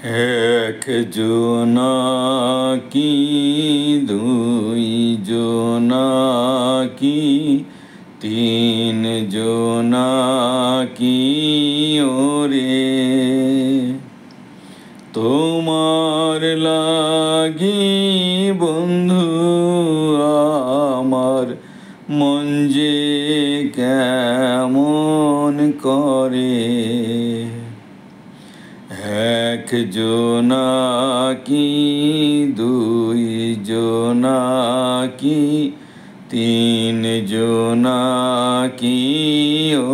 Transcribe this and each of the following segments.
এক জোনাকি দুই জোনাকি তিন জোনাকি ওরে তোমার লাগি বন্ধু আমার মন যে কেমন করে। এক জোনাকি দুই জোনাকি তিন জোনাকি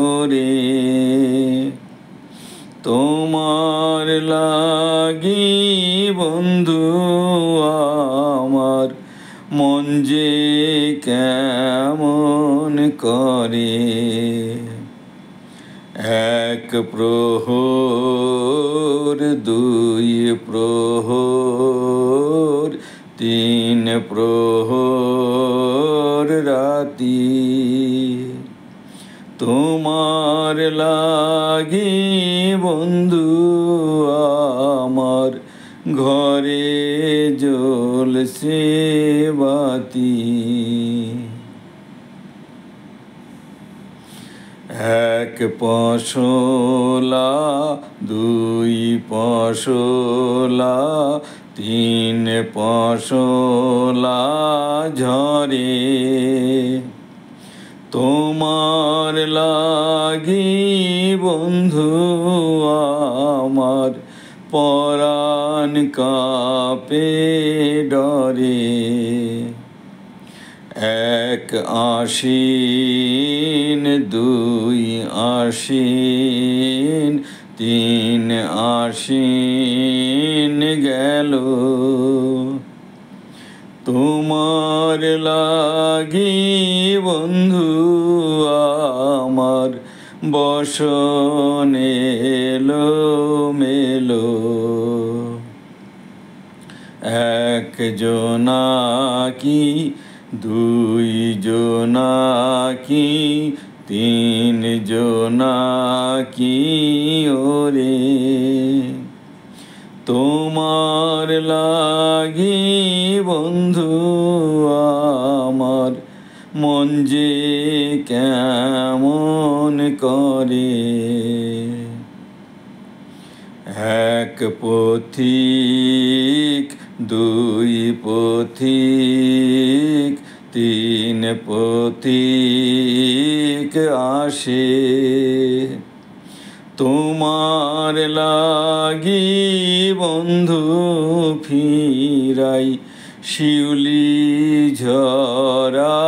ওরে তোমার লাগি বন্ধু আমার মন যে কেমন করে। এক প্রহর দুই প্রহর তিন প্রহর রাতি তোমার লাগি বন্ধু আমার ঘরে জ্বলছে বাতি। এক পশলা দুই পশলা তিন পশলা ঝরে তোমার লাগি বন্ধু আমার পরাণ কাঁপে ডরে। এক আশ্বিন দুই আশ্বিন তিন আশ্বিন গেল তোমার লাগি বন্ধু আমার বসন এলো মেলো। এক জোনাকি দুই জোনাকি তিন জোনাকি ওরে তোমার লাগি বন্ধু আমার মন যে কেমন করে। এক পথিক দুই পথিক তিন পথিক আসে তোমার লাগি বন্ধু ফিরাই শিউলি ঝরা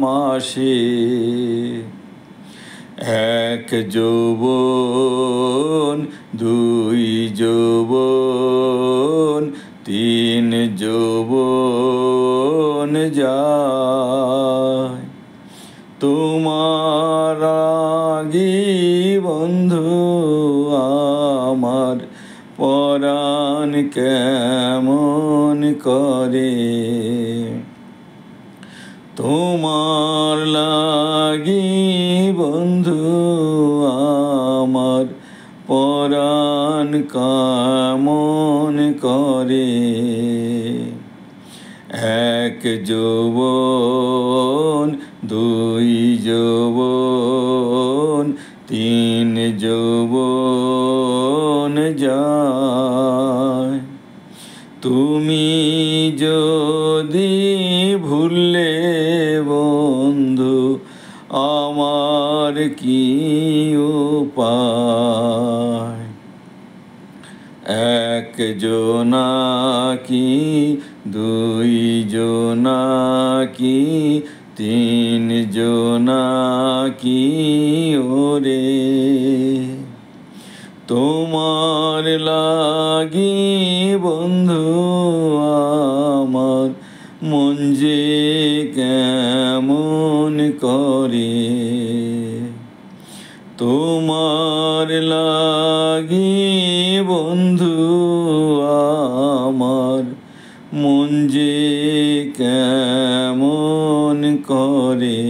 মাসে। এক যৌবন দুই যৌবন তিন যৌবন যায় তোমার লাগি বন্ধু আমার পরাণ কেমন করে। তোমার লাগি বন্ধু আমার পরাণ কেমন করে। এক যৌবন দুই যৌবন তিন যৌবন যায় তুমি যদি ভুললে বন্ধু আমার কি উপায়। এক জোনাকি দুই জোনাকি তিন জোনাকি ওরে তোমার লাগি বন্ধু আমার মন যে কেমন করে। তোমার লাগি বন্ধু আমার মন যে কেমন করে।